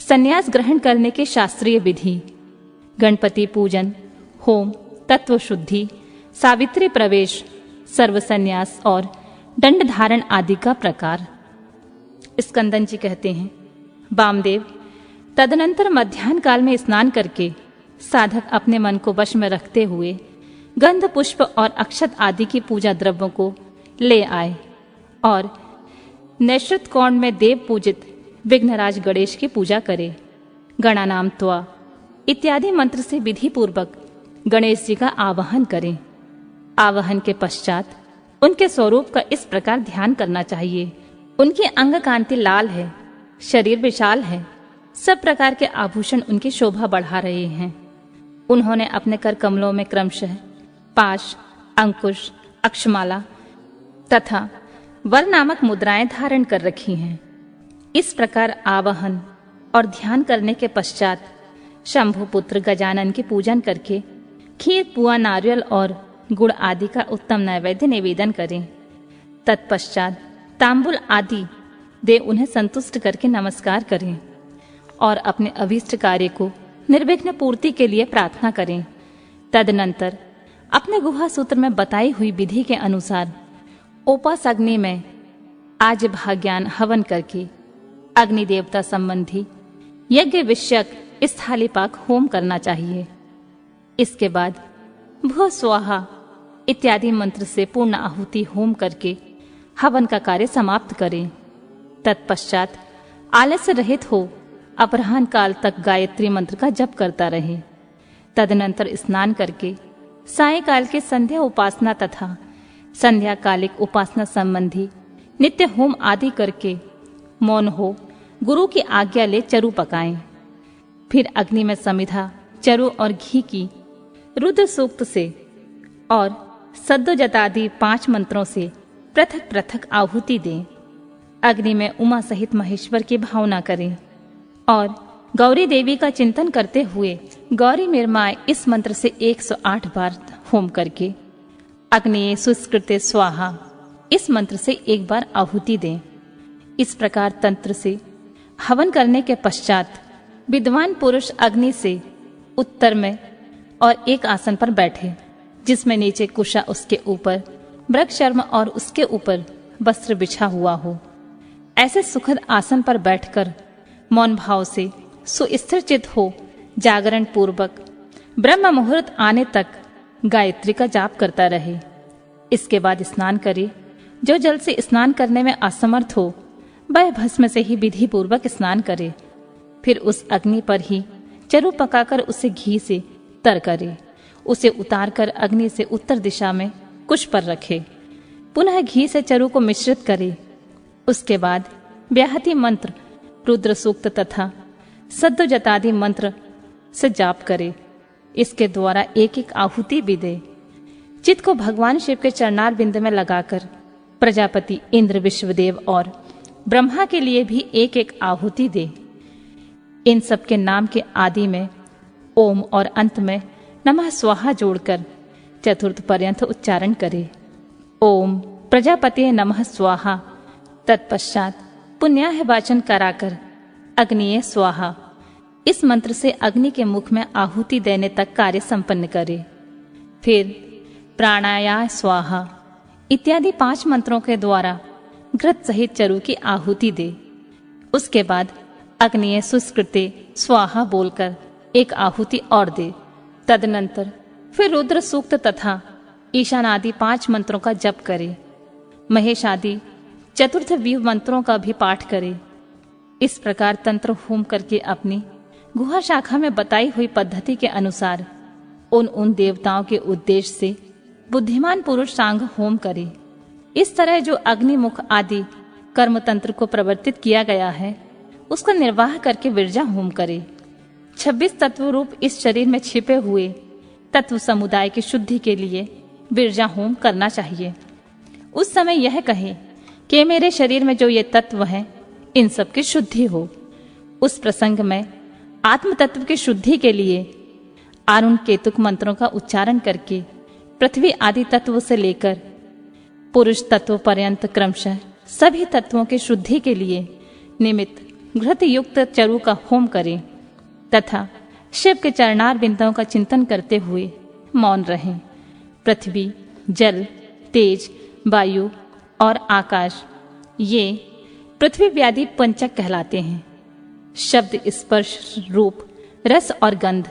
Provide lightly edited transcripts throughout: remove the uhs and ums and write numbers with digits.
संन्यास ग्रहण करने के शास्त्रीय विधि, गणपति पूजन, होम, तत्व शुद्धि, सावित्री प्रवेश, सर्व संन्यास और दंड धारण आदि का प्रकार। स्कंदन जी कहते हैं, वामदेव, तदनंतर मध्याह्न काल में स्नान करके साधक अपने मन को वश में रखते हुए गंध, पुष्प और अक्षत आदि की पूजा द्रव्यों को ले आए और नैश्रुत कोण में देव पूजित विघ्नराज गणेश की पूजा करे। गणानाम त्वा इत्यादि मंत्र से विधि पूर्वक गणेश जी का आवाहन करें। आवाहन के पश्चात उनके स्वरूप का इस प्रकार ध्यान करना चाहिए। उनकी अंग कांति लाल है, शरीर विशाल है, सब प्रकार के आभूषण उनकी शोभा बढ़ा रहे हैं। उन्होंने अपने कर कमलों में क्रमशः पाश, अंकुश, अक्षमाला तथा वर नामक मुद्राएं धारण कर रखी हैं। इस प्रकार आवाहन और ध्यान करने के पश्चात शंभुपुत्र गजानन की पूजन करके खीर, पुआ, नारियल और गुड़ आदि का उत्तम नैवेद्य निवेदन करें। तत्पश्चात तांबुल आदि दे उन्हें संतुष्ट करके नमस्कार करें और अपने अभीष्ट कार्य को निर्विघ्न पूर्ति के लिए प्रार्थना करें। तदनंतर अपने गुहा सूत्र में बताई हुई विधि के अनुसार उपास अग्नि में आज भाग्यान हवन करके अग्नि देवता संबंधी यज्ञ विषयक स्थालीपाक होम करना चाहिए। इसके बाद भुव स्वाहा इत्यादि मंत्र से पूर्ण आहुति होम करके हवन का कार्य समाप्त करें। तत्पश्चात आलस्य रहित हो अपराह्न काल तक गायत्री मंत्र का जप करता रहे। तदनंतर स्नान करके सायंकाल के संध्या उपासना तथा संध्याकालिक उपासना संबंधी नित्य होम आदि करके मौन हो गुरु की आज्ञा ले चरु पकाएं। फिर अग्नि में समिधा, चरु और घी की रुद्र सूक्त से और सद्योजतादि 5 मंत्रों से पृथक पृथक आहुति दें। अग्नि में उमा सहित महेश्वर की भावना करें और गौरी देवी का चिंतन करते हुए गौरी निर्माय इस मंत्र से 108 बार होम करके अग्नि सुस्कृते स्वाहा इस मंत्र से 1 बार आहुति दें। इस प्रकार तंत्र से हवन करने के पश्चात विद्वान पुरुष अग्नि से उत्तर में और एक आसन पर बैठे, जिसमें नीचे कुशा, उसके ऊपर मृगचर्म और उसके ऊपर वस्त्र बिछा हुआ हो। ऐसे सुखद आसन पर बैठकर मौन भाव से सुस्थिर चित हो जागरण पूर्वक ब्रह्म मुहूर्त आने तक गायत्री का जाप करता रहे। इसके बाद स्नान करे। जो जल से स्नान करने में असमर्थ हो वह भस्म से ही विधि पूर्वक स्नान करे। फिर उस अग्नि पर ही चरु पकाकर उसे घी से तर करे। उसे उतारकर अग्नि से उत्तर दिशा में कुश पर रखे। पुनः घी से चरु को मिश्रित करे। उसके बाद व्याहति मंत्र, रुद्र सूक्त तथा सद्योजतादि मंत्र से जाप करे। इसके द्वारा एक एक आहुति भी दे। चित्त को भगवान शिव के चरणार बिंद में लगाकर प्रजापति इंद्र, विश्वदेव और ब्रह्मा के लिए भी एक एक आहुति दे। इन सब के नाम के आदि में ओम और अंत में नमः स्वाहा जोड़कर चतुर्थ पर्यंत उच्चारण करे। ओम प्रजापति नमः स्वाहा। तत्पश्चात पुण्याह वाचन कराकर अग्निये स्वाहा इस मंत्र से अग्नि के मुख में आहुति देने तक कार्य संपन्न करे। फिर प्राणायाम स्वाहा इत्यादि 5 मंत्रों के द्वारा घृत सहित चरु की आहुति दे। उसके बाद अग्निये सुस्कृते स्वाहा बोलकर एक आहुति और दे। तदनंतर फिर रुद्र सूक्त तथा ईशान आदि 5 मंत्रों का जप करे। महेश आदि चतुर्थ व्यूह मंत्रों का भी पाठ करे। इस प्रकार तंत्र होम करके अपनी गुहा शाखा में बताई हुई पद्धति के अनुसार उन देवताओं के उद्देश्य से बुद्धिमान पुरुष सांग होम करे। इस तरह जो अग्निमुख आदि कर्म तंत्र को प्रवर्तित किया गया है उसका निर्वाह करके विरजा होम करे। 26 तत्व रूप इस शरीर में छिपे हुए तत्व समुदाय की शुद्धि के लिए विरजा होम करना चाहिए। उस समय यह कहे कि मेरे शरीर में जो ये तत्व हैं इन सब की शुद्धि हो। उस प्रसंग में आत्म तत्व की शुद्धि के लिए आरुण केतुक मंत्रों का उच्चारण करके पृथ्वी आदि तत्व से लेकर पुरुष तत्व पर्यंत क्रमशः सभी तत्वों की शुद्धि के लिए निमित्त घृत युक्त चरु का होम करें तथा शिव के चरणार बिंदुओं का चिंतन करते हुए मौन रहें। पृथ्वी, जल, तेज, वायु और आकाश ये पृथ्वी व्याधि पंचक कहलाते हैं। शब्द, स्पर्श, रूप, रस और गंध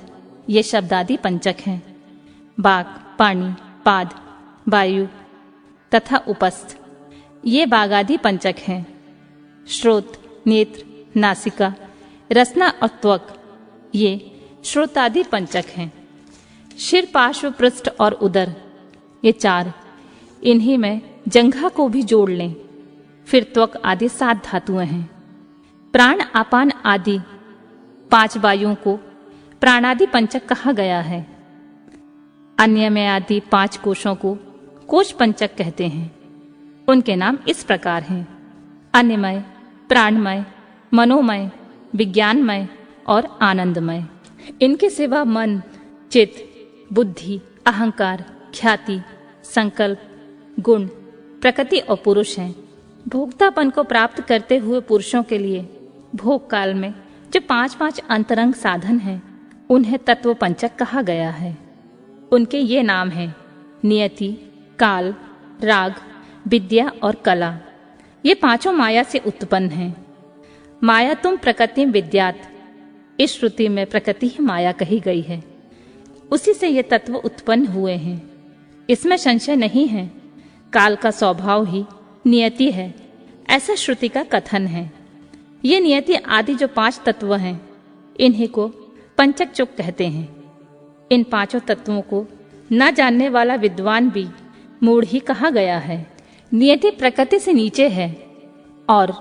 ये शब्दादि पंचक हैं। वाक, पाणी, पाद, वायु तथा उपस्थ ये वागादि पंचक हैं। श्रोत, नेत्र, नासिका, रसना और त्वक ये श्रोतादि पंचक हैं। शिर, पार्श्व, पृष्ठ और उदर ये 4, इन्हीं में जंघा को भी जोड़ लें। फिर त्वक आदि 7 धातुएं हैं। प्राण, अपान आदि 5 वायुओं को प्राणादि पंचक कहा गया है। अन्यमय आदि 5 कोशों को कोश पंचक कहते हैं। उनके नाम इस प्रकार हैं: अन्यमय, प्राणमय, मनोमय, विज्ञानमय और आनंदमय। इनके सिवा मन, चित्त, बुद्धि, अहंकार, ख्याति, संकल्प, गुण, प्रकृति और पुरुष हैं। भोक्तापन को प्राप्त करते हुए पुरुषों के लिए भोग काल में जो 5 अंतरंग साधन हैं उन्हें तत्व पंचक कहा गया है। उनके ये नाम हैं: नियति, काल, राग, विद्या और कला। ये 5 माया से उत्पन्न हैं। माया तुम प्रकृति विद्यात, इस श्रुति में प्रकृति ही माया कही गई है। उसी से ये तत्व उत्पन्न हुए हैं, इसमें संशय नहीं है। काल का स्वभाव ही नियति है, ऐसा श्रुति का कथन है। ये नियति आदि जो 5 तत्व हैं इन्हीं को पंचक चुक कहते हैं। इन 5 तत्वों को न जानने वाला विद्वान भी मूढ़ ही कहा गया है। नियति प्रकृति से नीचे है और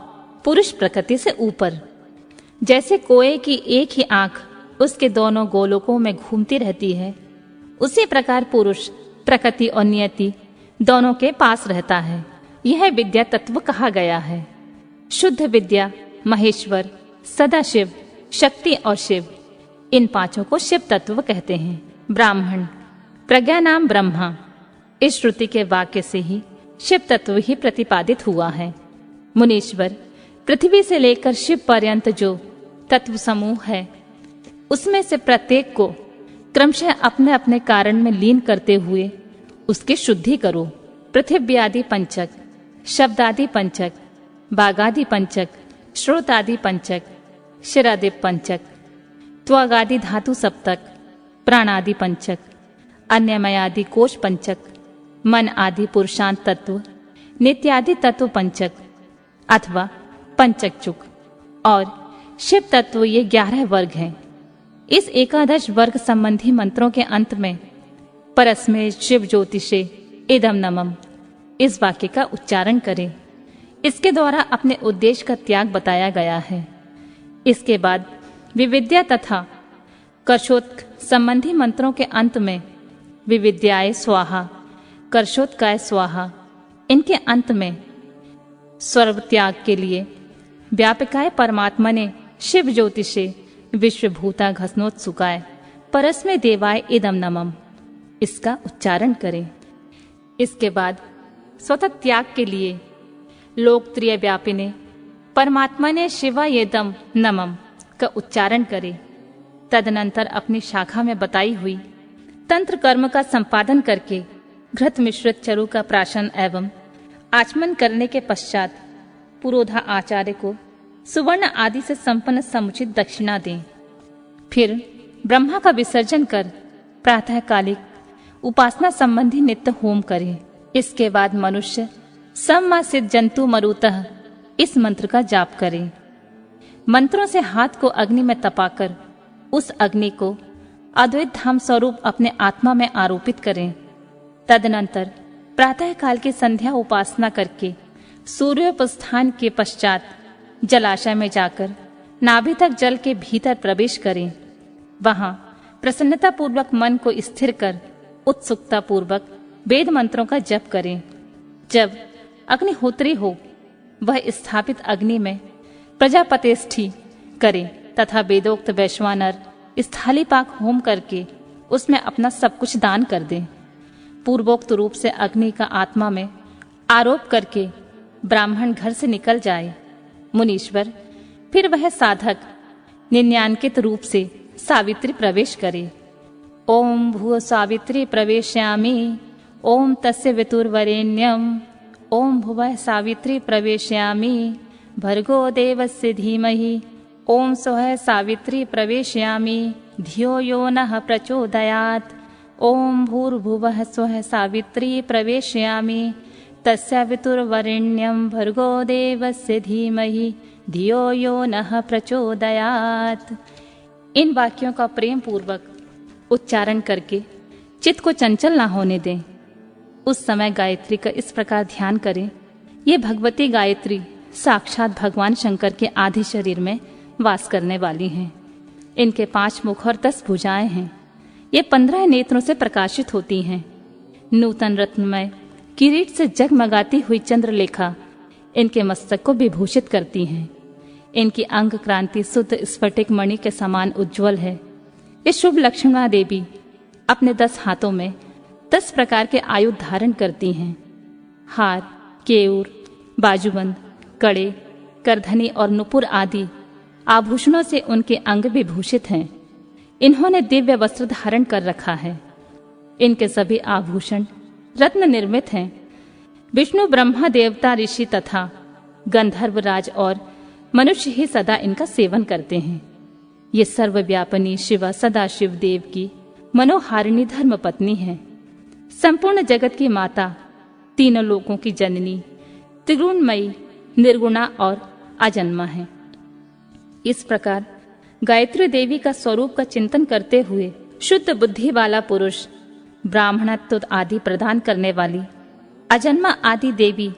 पुरुष प्रकृति से ऊपर। जैसे कोए की एक ही आंख उसके दोनों गोलोकों में घूमती रहती है, उसी प्रकार पुरुष प्रकृति और नियति दोनों के पास रहता है। यह विद्या तत्व कहा गया है। शुद्ध विद्या, महेश्वर, सदाशिव, शक्ति और शिव, इन 5 को शिव तत्व कहते हैं। ब्राह्मण, प्रज्ञा नाम ब्रह्मा, इस श्रुति के वाक्य से ही शिव तत्व ही प्रतिपादित हुआ है। मुनीश्वर, पृथ्वी से लेकर शिव पर्यंत जो तत्व समूह है उसमें से प्रत्येक को क्रमशः अपने अपने कारण में लीन करते हुए उसकी शुद्धि करो। पृथ्वी आदि पंचक, शब्दादि पंचक, बागादि पंचक, श्रोतादि पंचक, शिरादि पंचक, त्वगादि धातु सप्तक, प्राणादि पंचक, अन्यमयादि कोश पंचक, मन आदि पुरुषांत तत्व, नित्यादि तत्व पंचक अथवा पंचक चुक और शिव तत्व ये 11 वर्ग हैं। इस 11 वर्ग संबंधी मंत्रों के अंत में परस्मै शिव ज्योतिषे इदम नमम इस वाक्य का उच्चारण करें। इसके द्वारा अपने उद्देश्य का त्याग बताया गया है। इसके बाद विविद्या तथा कर्षोत्क संबंधी मंत्रों के अंत में विविद्याय स्वाहा, कर्षोत्काय स्वाहा, इनके अंत में स्वर्ग त्याग के लिए व्यापकाय परमात्मा ने शिव ज्योतिषे विश्वभूता घस्नोत्सुकाय परस्मै देवाय इदम नमम इसका उच्चारण करें। इसके बाद स्वतः त्याग के लिए लोकत्रिय व्यापिने परमात्मा ने शिवायेदम नमम का उच्चारण करे। तदनंतर अपनी शाखा में बताई हुई तंत्र कर्म का संपादन करके घृत मिश्रित चरु का प्राशन एवं आचमन करने के पश्चात पुरोधा आचार्य को सुवर्ण आदि से संपन्न समुचित दक्षिणा दें। फिर ब्रह्मा का विसर्जन कर प्रातःकालिक उपासना संबंधी नित्य होम करें। इसके बाद मनुष्य सम्मासित जंतु मरुतः इस मंत्र का जाप करें। मंत्रों से हाथ को अग्नि में तपाकर उस अग्नि को अद्वैत धाम स्वरूप अपने आत्मा में आरोपित करें। तदनंतर प्रातःकाल की संध्या उपासना करके सूर्योपस्थान के पश्चात जलाशय में जाकर नाभि तक जल के भीतर प्रवेश करें। वहां प्रसन्नता पूर्वक मन को स्थिर कर उत्सुकता पूर्वक वेद मंत्रों का जप करें। जब अग्निहोत्री हो वह स्थापित अग्नि में प्रजापतिष्ठि करें तथा वेदोक्त वैश्वानर स्थालीपाक होम करके उसमें अपना सब कुछ दान कर दें। पूर्वोक्त रूप से अग्नि का आत्मा में आरोप करके ब्राह्मण घर से निकल जाए। मुनीश्वर, फिर वह साधक निन्यांकित रूप से सावित्री प्रवेश करे। ओम भूः सावित्री प्रवेशयामि, ओम तस्य वितुर्वरेण्यम, ओम भुवः सावित्री प्रवेशयामि, भर्गो देवस्य धीमहि, ओम स्वः सावित्री प्रवेशयामि, धियो यो नः प्रचोदयात्, ओम भूर्भुवः स्वः सावित्री प्रवेशयामि, तस्य वितुर्वरेण्यं, भर्गो देवस्य धीमहि, धियो यो नः प्रचोदयात्। इन वाक्यों का प्रेम पूर्वक उच्चारण करके चित्त को चंचल ना होने दें। उस समय गायत्री का इस प्रकार ध्यान करें, ये भगवती गायत्री साक्षात भगवान शंकर के आधे शरीर में वास करने वाली हैं। इनके 5 मुख और 10 भुजाएं हैं। ये 15 नेत्रों से प्रकाशित होती हैं। नूतन रत्नमय किरीट से जगमगाती हुई चंद्रलेखा इनके मस्तक को विभूषित करती हैं। इनकी अंग क्रांति शुद्ध स्फटिक मणि के समान उज्जवल है। ये शुभ लक्ष्मणा देवी अपने 10 हाथों में 10 प्रकार के आयुध धारण करती हैं। हार, केयूर, बाजूबंद, कड़े, करधनी और नुपुर आदि आभूषणों से उनके अंग विभूषित हैं। इन्होंने दिव्य वस्त्र धारण कर रखा है। इनके सभी आभूषण रत्न निर्मित हैं। विष्णु, ब्रह्मा, देवता, ऋषि तथा गंधर्व राज और मनुष्य ही सदा इनका सेवन करते हैं। ये सर्वव्यापिनी शिवा सदाशिव देव की मनोहारिणी धर्म पत्नी है। संपूर्ण जगत की माता, तीनों लोकों की जननी, त्रिगुणमयी, निर्गुणा और अजन्मा है। इस प्रकार गायत्री देवी का स्वरूप का चिंतन करते हुए शुद्ध बुद्धि वाला पुरुष ब्राह्मणत्व आदि प्रदान करने वाली अजन्मा आदि देवी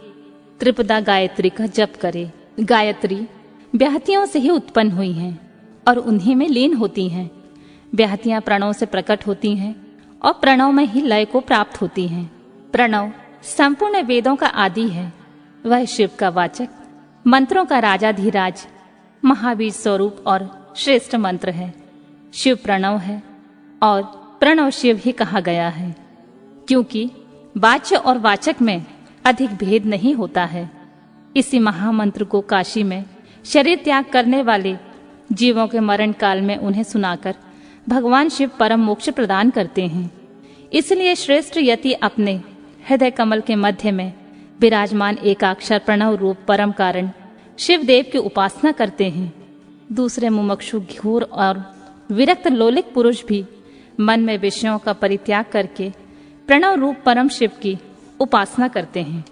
त्रिपदा गायत्री का जप करे। गायत्री व्याहतियों से ही उत्पन्न हुई हैं और उन्हीं में लीन होती हैं। व्याहतियां प्रणव से प्रकट होती हैं और प्रणव में ही लय को प्राप्त होती हैं। प्रणव संपूर्ण वेदों का आदि है। वह शिव का वाचक, मंत्रों का राजाधिराज, महावीर स्वरूप और श्रेष्ठ मंत्र है। शिव प्रणव है और प्रणव शिव ही कहा गया है, क्योंकि वाच्य और वाचक में अधिक भेद नहीं होता है। इसी महामंत्र को काशी में शरीर त्याग करने वाले जीवों के मरण काल में उन्हें सुनाकर भगवान शिव परम मोक्ष प्रदान करते हैं। इसलिए श्रेष्ठ यति अपने हृदय कमल के मध्य में विराजमान एकाक्षर प्रणव रूप परम कारण शिव देव की उपासना करते हैं। दूसरे मुमुक्षु, घोर और विरक्त लोलिक पुरुष भी मन में विषयों का परित्याग करके प्रणव रूप परम शिव की उपासना करते हैं।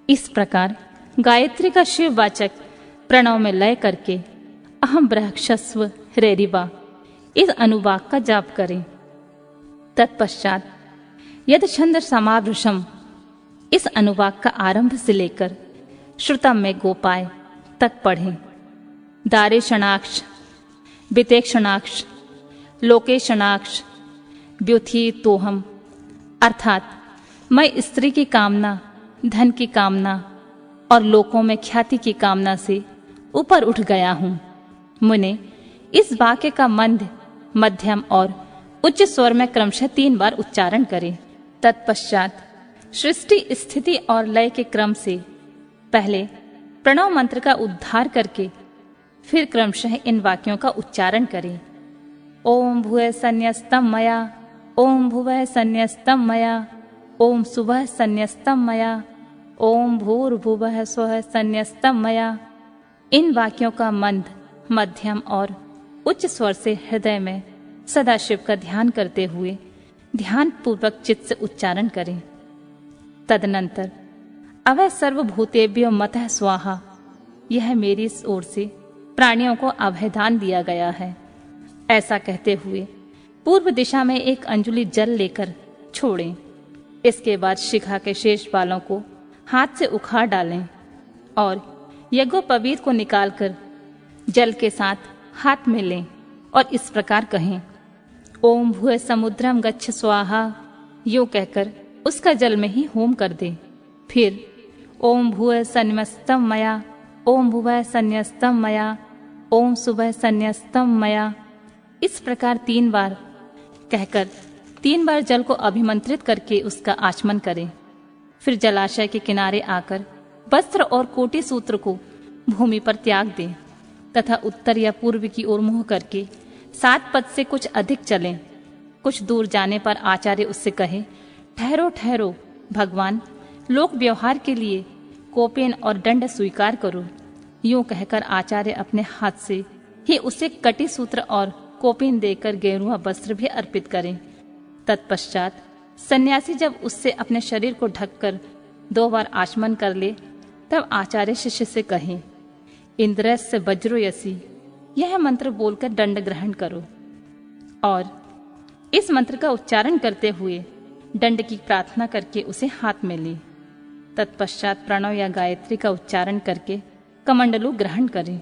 इस प्रकार गायत्री का शिव वाचक प्रणव में लय करके अहम ब्रह्मक्षस्व हृरिवा इस अनुवाक का जाप करें। तत्पश्चात यद छंद समावृषम इस अनुवाक का आरंभ से लेकर श्रुतम में गोपाय तक पढ़ें। दारेशणाक्ष, वितेक्षणाक्ष, लोकेशणाक्ष, व्युथी तोहम अर्थात मैं स्त्री की कामना, धन की कामना और लोकों में ख्याति की कामना से ऊपर उठ गया हूँ। मुने इस वाक्य का मंद, मध्यम और उच्च स्वर में क्रमशः 3 बार उच्चारण करें। तत्पश्चात सृष्टि, स्थिति और लय के क्रम से पहले प्रणव मंत्र का उद्धार करके फिर क्रमशः इन वाक्यों का उच्चारण करें। ओम भुवः संन्यस्तम मया, ओम भुवः संन्यस्तम मया, ओम सुवः संन्यस्तम मया, ओम भूर्भुवः स्वः संन्यस्तम मया। इन वाक्यों का मंद, मध्यम और उच्च स्वर से हृदय में सदाशिव का ध्यान करते हुए ध्यान पूर्वक चित्त से उच्चारण करें। तदनंतर अवय सर्वभूतेभ्यो मतः स्वाहा, यह मेरी ओर से प्राणियों को अभयदान दिया गया है, ऐसा कहते हुए पूर्व दिशा में 1 अंजुलि जल लेकर छोड़ें। इसके बाद शिखा के शेष बालों को हाथ से उखाड़ डालें और यज्ञोपवीत को निकालकर जल के साथ हाथ में लें और इस प्रकार कहें, ओम भूय समुद्रम गच्छ स्वाहा। यूं कहकर उसका जल में ही होम कर दें। फिर ओम भूय संन्यस्तम मया, ओम भुवः संन्यस्तम मया, ओम सुवः संन्यस्तम मया। इस प्रकार 3 बार कहकर 3 बार जल को अभिमंत्रित करके उसका आचमन करें। फिर जलाशय के किनारे आकर वस्त्र और कोटि सूत्र को भूमि पर त्याग दें। तथा उत्तर या पूर्व की ओर मुंह करके 7 पद से कुछ अधिक चलें। कुछ दूर जाने पर आचार्य उससे कहे, ठहरो ठहरो भगवान, लोक व्यवहार के लिए कोपेन और दंड स्वीकार करो। यूं कहकर आचार्य अपने हाथ से ही उसे कटी सूत्र और कोपेन देकर गेरुआ वस्त्र भी अर्पित करें। तत्पश्चात सन्यासी जब उससे अपने शरीर को ढककर 2 बार आचमन कर ले, तब आचार्य शिष्य से कहे, इंद्रस्य वज्रोयसी, यह मंत्र बोलकर दंड ग्रहण करो। और इस मंत्र का उच्चारण करते हुए दंड की प्रार्थना करके उसे हाथ में ले। तत्पश्चात प्रणव या गायत्री का उच्चारण करके कमंडलू ग्रहण करें।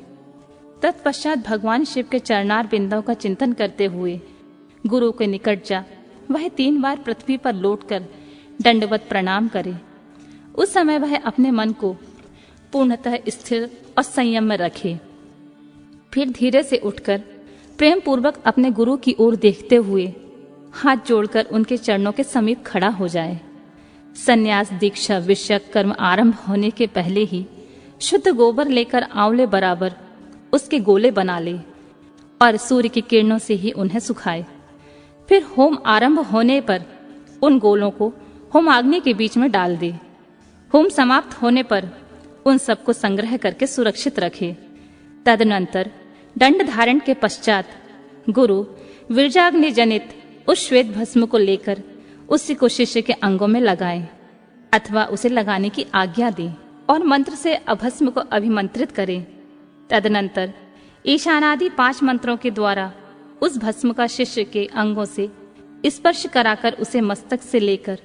तत्पश्चात भगवान शिव के चरणार बिंदों का चिंतन करते हुए गुरु के निकट जा वह 3 बार पृथ्वी पर लौटकर दंडवत प्रणाम करे। उस समय वह अपने मन को पूर्णतः स्थिर और संयम में रखे। फिर धीरे से उठकर प्रेम पूर्वक अपने गुरु की ओर देखते हुए हाथ जोड़कर उनके चरणों के समीप खड़ा हो जाए। सन्यास दीक्षा विषयक कर्म आरंभ होने के पहले ही शुद्ध गोबर लेकर आंवले बराबर उसके गोले बना ले और सूर्य की किरणों से ही उन्हें सुखाए। फिर होम आरंभ होने पर उन गोलों को होमाग्नि के बीच में डाल दे। होम समाप्त होने पर उन सबको संग्रह करके सुरक्षित रखे। तदनंतर दंड धारण के पश्चात गुरु विरजाग्नि जनित उस श्वेत भस्म को लेकर उसी को शिष्य के अंगों में लगाए अथवा उसे लगाने की आज्ञा दे और मंत्र से अभस्म को अभिमंत्रित करे। तदनंतर ईशानादि 5 मंत्रों के द्वारा उस भस्म का शिष्य के अंगों से स्पर्श कराकर उसे मस्तक से लेकर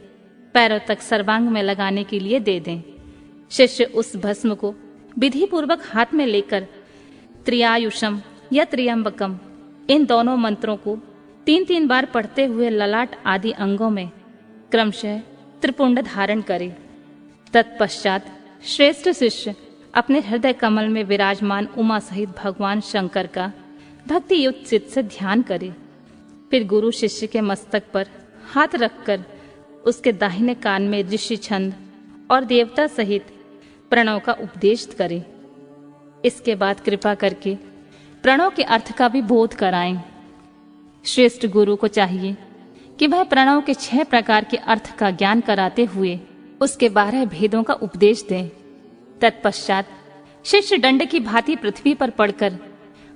पैरों तक सर्वांग में लगाने के लिए दे दें। शिष्य उस भस्म को विधि पूर्वक हाथ में लेकर त्रियायुषम या त्र्यंबकम, इन दोनों मंत्रों को 3-3 बार पढ़ते हुए ललाट आदि अंगों में क्रमशः त्रिपुंड धारण करे। तत्पश्चात श्रेष्ठ शिष्य अपने हृदय कमल में विराजमान उमा सहित भगवान शंकर का भक्ति युक्त चित्त से ध्यान करे। फिर गुरु शिष्य के मस्तक पर हाथ रखकर उसके दाहिने कान में ऋषि छंद और देवता सहित प्रणव का उपदेश करे। इसके बाद कृपा करके प्रणव के अर्थ का भी बोध कराएं। श्रेष्ठ गुरु को चाहिए कि वह प्रणव के 6 प्रकार के अर्थ का ज्ञान कराते हुए उसके 12 भेदों का उपदेश दें। तत्पश्चात शिष्य दंड की भांति पृथ्वी पर पड़कर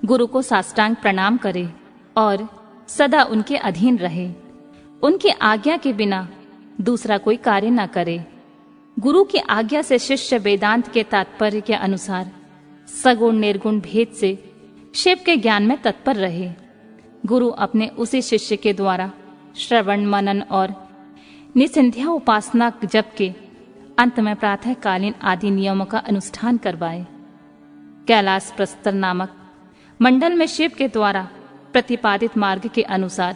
गुरु को साष्टांग प्रणाम करे और सदा उनके अधीन रहे। उनकी आज्ञा के बिना दूसरा कोई कार्य न करे। गुरु की आज्ञा से शिष्य वेदांत के तात्पर्य के अनुसार सगुण निर्गुण भेद से शिव के ज्ञान में तत्पर रहे। गुरु अपने उसी शिष्य के द्वारा श्रवण मनन और निसंध्या उपासना जप के अंत में प्रातःकालीन आदि नियमों का अनुष्ठान करवाए। कैलाश प्रस्तर नामक मंडल में शिव के द्वारा प्रतिपादित मार्ग के अनुसार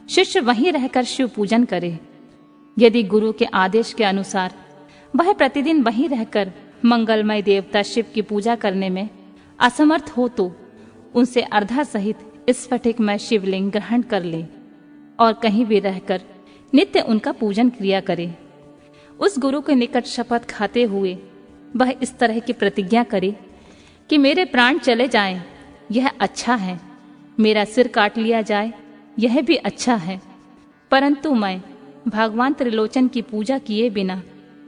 शिष्य वहीं रहकर शिव पूजन करे। यदि गुरु के आदेश के अनुसार वह प्रतिदिन वहीं रहकर मंगलमय देवता शिव की पूजा करने में असमर्थ हो तो उनसे अर्धा सहित स्फटिकमय शिवलिंग ग्रहण कर ले और कहीं भी रहकर नित्य उनका पूजन क्रिया करे। उस गुरु के निकट शपथ खाते हुए वह इस तरह की प्रतिज्ञा करे कि मेरे प्राण चले जाएं, यह अच्छा है, मेरा सिर काट लिया जाए, यह भी अच्छा है, परंतु मैं भगवान त्रिलोचन की पूजा किए बिना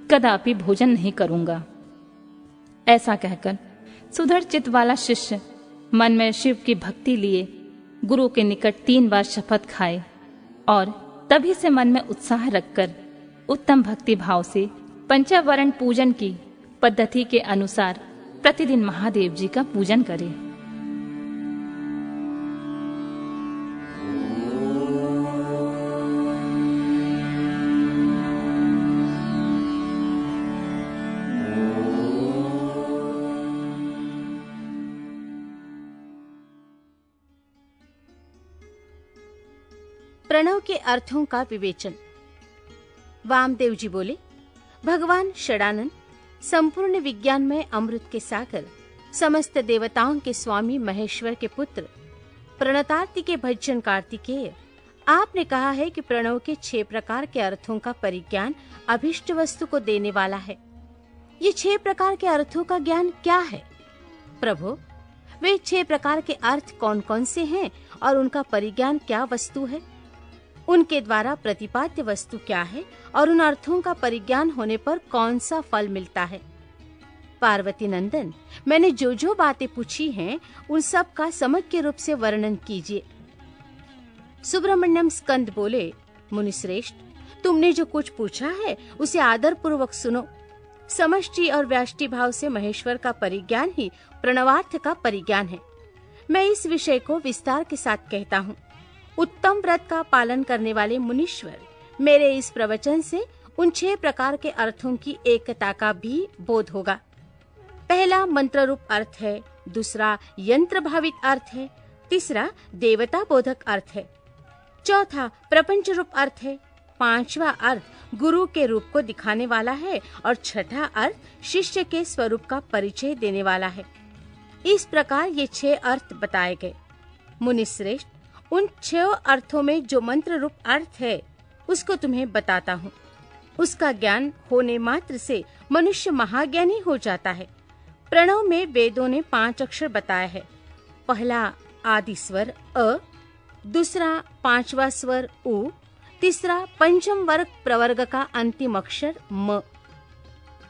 कदापि भोजन नहीं करूंगा। ऐसा कहकर सुदृढ़ चित्त वाला शिष्य मन में शिव की भक्ति लिए गुरु के निकट 3 बार शपथ खाए और तभी से मन में उत्साह रखकर उत्तम भक्ति भाव से पंचवर्ण पूजन की पद्धति के अनुसार प्रतिदिन महादेव जी का पूजन करे। प्रणव के अर्थों का विवेचन। वामदेव जी बोले, भगवान षडानंद संपूर्ण विज्ञान में अमृत के सागर, समस्त देवताओं के स्वामी महेश्वर के पुत्र, प्रणतार्ति के भजन कार्तिकेय, आपने कहा है कि प्रणव के 6 प्रकार के अर्थों का परिज्ञान अभिष्ट वस्तु को देने वाला है। ये 6 प्रकार के अर्थों का ज्ञान क्या है? प्रभु, वे 6 प्रकार के अर्थ कौन कौन से हैं और उनका परिज्ञान क्या वस्तु है, उनके द्वारा प्रतिपाद्य वस्तु क्या है और उन अर्थों का परिज्ञान होने पर कौन सा फल मिलता है। पार्वती नंदन, मैंने जो जो बातें पूछी हैं उन सब का समग्र रूप से वर्णन कीजिए। सुब्रमण्यम स्कंद बोले, मुनिश्रेष्ठ, तुमने जो कुछ पूछा है उसे आदर पूर्वक सुनो। समष्टि और व्याष्टि भाव से महेश्वर का परिज्ञान ही प्रणवार्थ का परिज्ञान है। मैं इस विषय को विस्तार के साथ कहता हूँ। उत्तम व्रत का पालन करने वाले मुनीश्वर, मेरे इस प्रवचन से उन 6 प्रकार के अर्थों की एकता का भी बोध होगा। पहला मंत्र रूप अर्थ है, दूसरा यंत्र भावित अर्थ है, तीसरा देवता बोधक अर्थ है, चौथा प्रपंच रूप अर्थ है, पांचवा अर्थ गुरु के रूप को दिखाने वाला है और छठा अर्थ शिष्य के स्वरूप का परिचय देने वाला है। इस प्रकार ये 6 अर्थ बताए गए। मुनिश्रेष्ठ, उन 6 अर्थों में जो मंत्र रूप अर्थ है उसको तुम्हें बताता हूँ। उसका ज्ञान होने मात्र से मनुष्य महाज्ञानी हो जाता है। प्रणव में वेदों ने 5 अक्षर बताया है। पहला आदि स्वर अ, दूसरा 5वां स्वर उ, तीसरा पंचम वर्ग प्रवर्ग का अंतिम अक्षर म,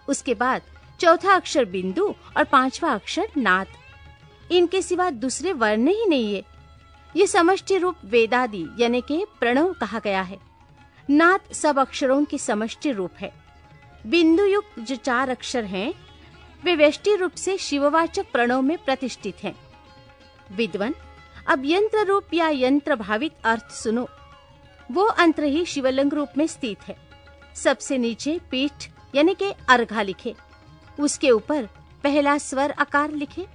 उसके बाद चौथा अक्षर बिंदु और 5वां अक्षर नाद। इनके सिवा दूसरे वर्ण ही नहीं है। ये समष्टि रूप वेदादि यानी के प्रणव कहा गया है। नाद सब अक्षरों की समष्टि रूप है। बिंदु युक्त जो 4 अक्षर हैं वे व्यष्टि रूप से शिववाचक प्रणव में प्रतिष्ठित हैं। विद्वान, अब यंत्र रूप या यंत्र भावित अर्थ सुनो। वो अंतर ही शिवलिंग रूप में स्थित है। सबसे नीचे पीठ यानी के अर्घा लिखे, उसके ऊपर पहला स्वर आकार लिखे,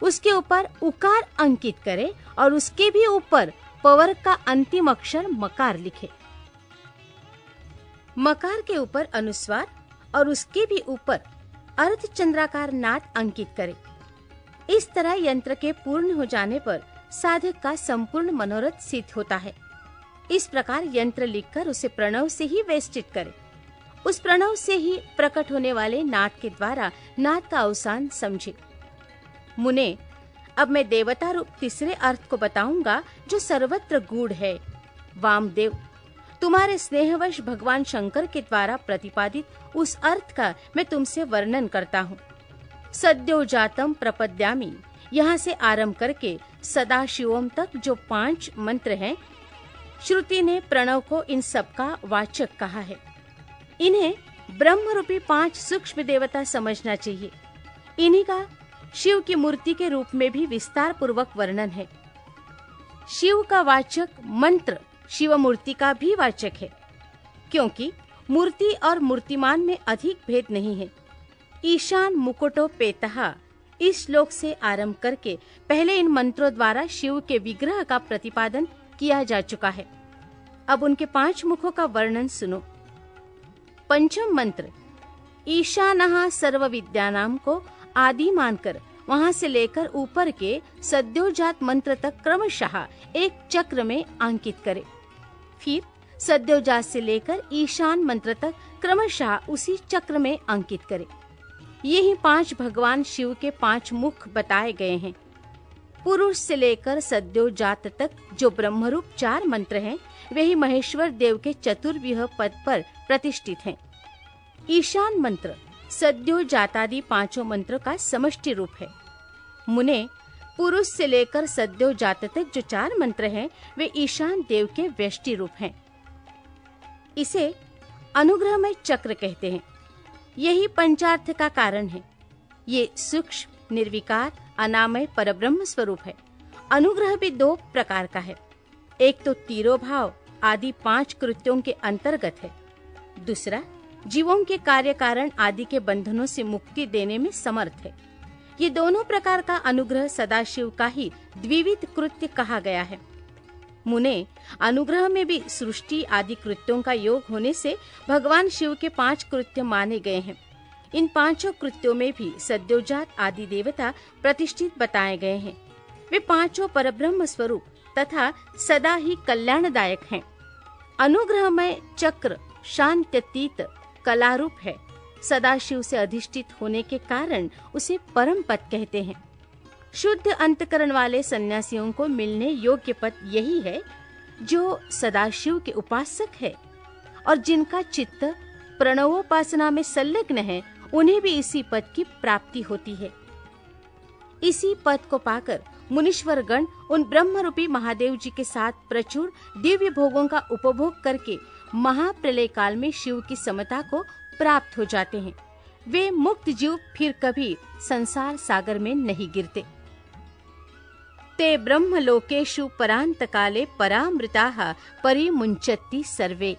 उसके ऊपर उकार अंकित करे और उसके भी ऊपर पवर्ग का अंतिम अक्षर मकार लिखे। मकार के ऊपर अनुस्वार और उसके भी ऊपर अर्धचंद्राकार नाद अंकित करे। इस तरह यंत्र के पूर्ण हो जाने पर साधक का संपूर्ण मनोरथ सिद्ध होता है। इस प्रकार यंत्र लिखकर उसे प्रणव से ही वेष्टित करे। उस प्रणव से ही प्रकट होने वाले नाद के द्वारा नाद का अवसान समझे। मुने, अब मैं देवता रूप तीसरे अर्थ को बताऊंगा जो सर्वत्र गूढ़ है। वामदेव, तुम्हारे स्नेहवश भगवान शंकर के द्वारा प्रतिपादित उस अर्थ का मैं तुमसे वर्णन करता हूँ। सद्यो जातम प्रपद्यामि, यहाँ से आरंभ करके सदाशिवम तक जो 5 मंत्र हैं, श्रुति ने प्रणव को इन सब का वाचक कहा है। इन्हें ब्रह्म रूपी 5 सूक्ष्म देवता समझना चाहिए। इन्हीं का शिव की मूर्ति के रूप में भी विस्तार पूर्वक वर्णन है। शिव का वाचक मंत्र शिव मूर्ति का भी वाचक है, क्योंकि मूर्ति और मूर्तिमान में अधिक भेद नहीं है। ईशान मुकुटोपेतः इस श्लोक से आरंभ करके पहले इन मंत्रों द्वारा शिव के विग्रह का प्रतिपादन किया जा चुका है। अब उनके 5 मुखों का वर्णन सुनो। पंचम मंत्र ईशानः सर्व विद्यानाम को आदि मानकर वहां से लेकर ऊपर के सद्योजात मंत्र तक क्रमशः एक चक्र में अंकित करे। फिर सद्योजात से लेकर ईशान मंत्र तक क्रमशः उसी चक्र में अंकित करे। यही 5 भगवान शिव के 5 मुख बताए गए हैं। पुरुष से लेकर सद्योजात तक जो ब्रह्मरूप 4 मंत्र हैं, वे ही महेश्वर देव के चतुर्व्यूह पद पर प्रतिष्ठित हैं। ईशान मंत्र सद्योजातादि 5 मंत्रों का समष्टि रूप है। मुने, पुरुष से लेकर सद्योजात तक जो 4 मंत्र हैं, वे ईशान देव के व्यष्टि रूप हैं। इसे अनुग्रहमय चक्र कहते हैं। यही पंचार्थ का कारण है। ये सूक्ष्म, निर्विकार, अनामय परब्रह्म स्वरूप है। अनुग्रह भी 2 प्रकार का है। एक तो तिरोभाव आदि 5 कृत्यों के अंतर्गत है, दूसरा जीवों के कार्य कारण आदि के बंधनों से मुक्ति देने में समर्थ है। ये दोनों प्रकार का अनुग्रह सदाशिव का ही द्विविध कृत्य कहा गया है। मुने, अनुग्रह में भी सृष्टि आदि कृत्यों का योग होने से भगवान शिव के 5 कृत्य माने गए हैं। इन 5 कृत्यों में भी सद्योजात आदि देवता प्रतिष्ठित बताए गए हैं। वे 5 परब्रह्म स्वरूप तथा सदा ही कल्याणदायक हैं। अनुग्रहमय चक्र शांत्यतीत कलारूप है। सदाशिव से अधिष्ठित होने के कारण उसे परम पद कहते हैं। शुद्ध अंतकरण वाले सन्यासियों को मिलने योग्य पद यही है जो सदाशिव के उपासक है और जिनका चित्त प्रणवोपासना में संलग्न है, उन्हें भी इसी पद की प्राप्ति होती है। इसी पद को पाकर मुनीश्वर गण उन ब्रह्म रूपी महादेव जी के साथ प्रचुर दिव्य भोगों का उपभोग करके महाप्रलय काल में शिव की समता को प्राप्त हो जाते हैं। वे मुक्त जीव फिर कभी संसार सागर में नहीं गिरते। ते ब्रह्म लोकेषु परांत काले परामृताः परिमुंचति सर्वे।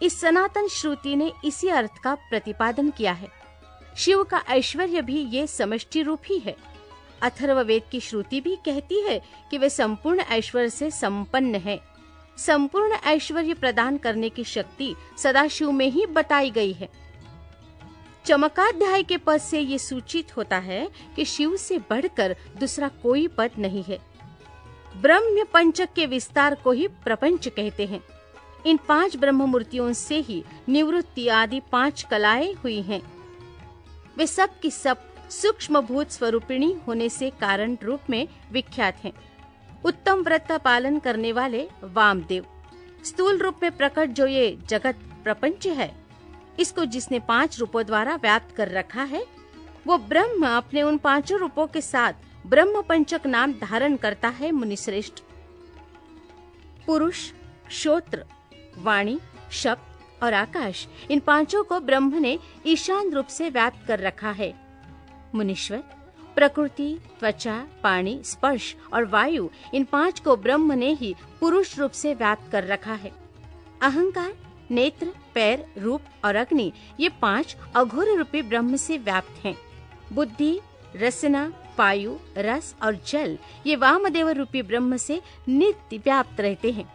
इस सनातन श्रुति ने इसी अर्थ का प्रतिपादन किया है। शिव का ऐश्वर्य भी ये समष्टि रूप ही है। अथर्ववेद की श्रुति भी कहती है कि वे संपूर्ण ऐश्वर्य से संपन्न है। संपूर्ण ऐश्वर्य प्रदान करने की शक्ति सदाशिव में ही बताई गई है। चमकाध्याय के पद से ये सूचित होता है कि शिव से बढ़कर दूसरा कोई पद नहीं है। ब्रह्म पंचक के विस्तार को ही प्रपंच कहते हैं। इन 5 ब्रह्म मूर्तियों से ही निवृत्ति आदि 5 कलाएं हुई हैं। वे सब की सब सूक्ष्म भूत स्वरूपिणी होने से कारण रूप में विख्यात हैं। उत्तम व्रत का पालन करने वाले वामदेव, स्थूल रूप में प्रकट जो ये जगत प्रपंच है, इसको जिसने 5 रूपों द्वारा व्याप्त कर रखा है, वो ब्रह्म अपने उन 5 रूपों के साथ ब्रह्म पंचक नाम धारण करता है। मुनिश्रेष्ठ, पुरुष, श्रोत्र, वाणी, शब्द और आकाश, इन 5 को ब्रह्म ने ईशान रूप से व्याप्त कर रखा है। मुनीश्वर, प्रकृति, त्वचा, पानी, स्पर्श और वायु, इन 5 को ब्रह्म ने ही पुरुष रूप से व्याप्त कर रखा है। अहंकार, नेत्र, पैर, रूप और अग्नि, ये 5 अघोर रूपी ब्रह्म से व्याप्त हैं। बुद्धि, रसना, वायु, रस और जल, ये वामदेव रूपी ब्रह्म से नित्य व्याप्त रहते हैं।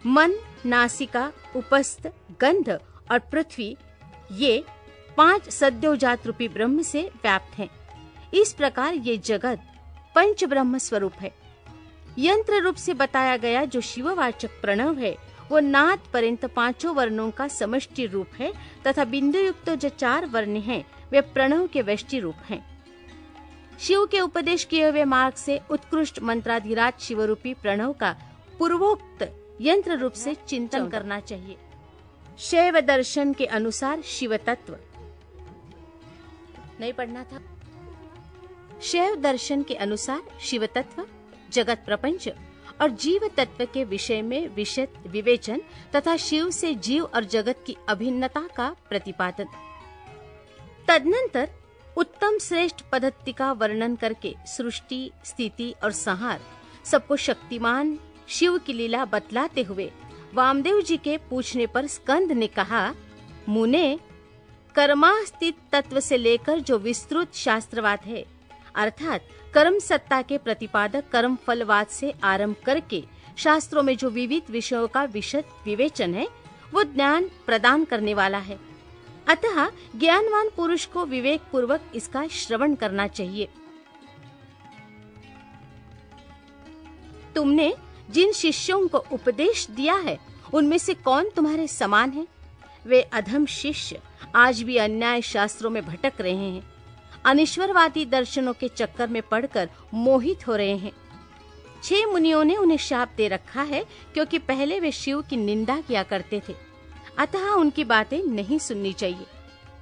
मन, नासिका, उपस्थ, गंध और पृथ्वी, ये 5 सद्योजात रूपी ब्रह्म से व्याप्त हैं। इस प्रकार ये जगत पंच ब्रह्म स्वरूप है। यंत्र रूप से बताया गया जो शिववाचक प्रणव है, वो नाद पर्यंत 5 वर्णों का समष्टि रूप है तथा बिंदु युक्त जो 4 वर्ण हैं, वे प्रणव के व्यष्टि रूप हैं। शिव के उपदेश किए हुए मार्ग से उत्कृष्ट मंत्राधिराज शिवरूपी प्रणव का पूर्वोक्त यंत्र रूप से चिंतन करना चाहिए। शैव दर्शन के अनुसार शिव तत्व नहीं पढ़ना था। शैव दर्शन के अनुसार शिव तत्व, जगत प्रपंच और जीव तत्व के विषय में विशद विवेचन तथा शिव से जीव और जगत की अभिन्नता का प्रतिपादन। तदनंतर उत्तम श्रेष्ठ पद्धति का वर्णन करके सृष्टि, स्थिति और संहार, सबको शक्तिमान शिव की लीला बतलाते हुए वामदेव जी के पूछने पर स्कंद ने कहा, मुने, कर्मास्तित तत्व से लेकर जो विस्तृत शास्त्रवाद है, अर्थात कर्म सत्ता के प्रतिपादक कर्म फलवाद से आरंभ करके शास्त्रों में जो विविध विषयों का विशद विवेचन है, वो ज्ञान प्रदान करने वाला है। अतः ज्ञानवान पुरुष को विवेक पूर्वक इसका श्रवण करना चाहिए। तुमने जिन शिष्यों को उपदेश दिया है, उनमें से कौन तुम्हारे समान है? वे अधम शिष्य आज भी अन्याय शास्त्रों में भटक रहे हैं, अनिश्वरवादी दर्शनों के चक्कर में पड़कर मोहित हो रहे हैं। 6 मुनियों ने उन्हें शाप दे रखा है क्योंकि पहले वे शिव की निंदा किया करते थे। अतः उनकी बातें नहीं सुननी चाहिए,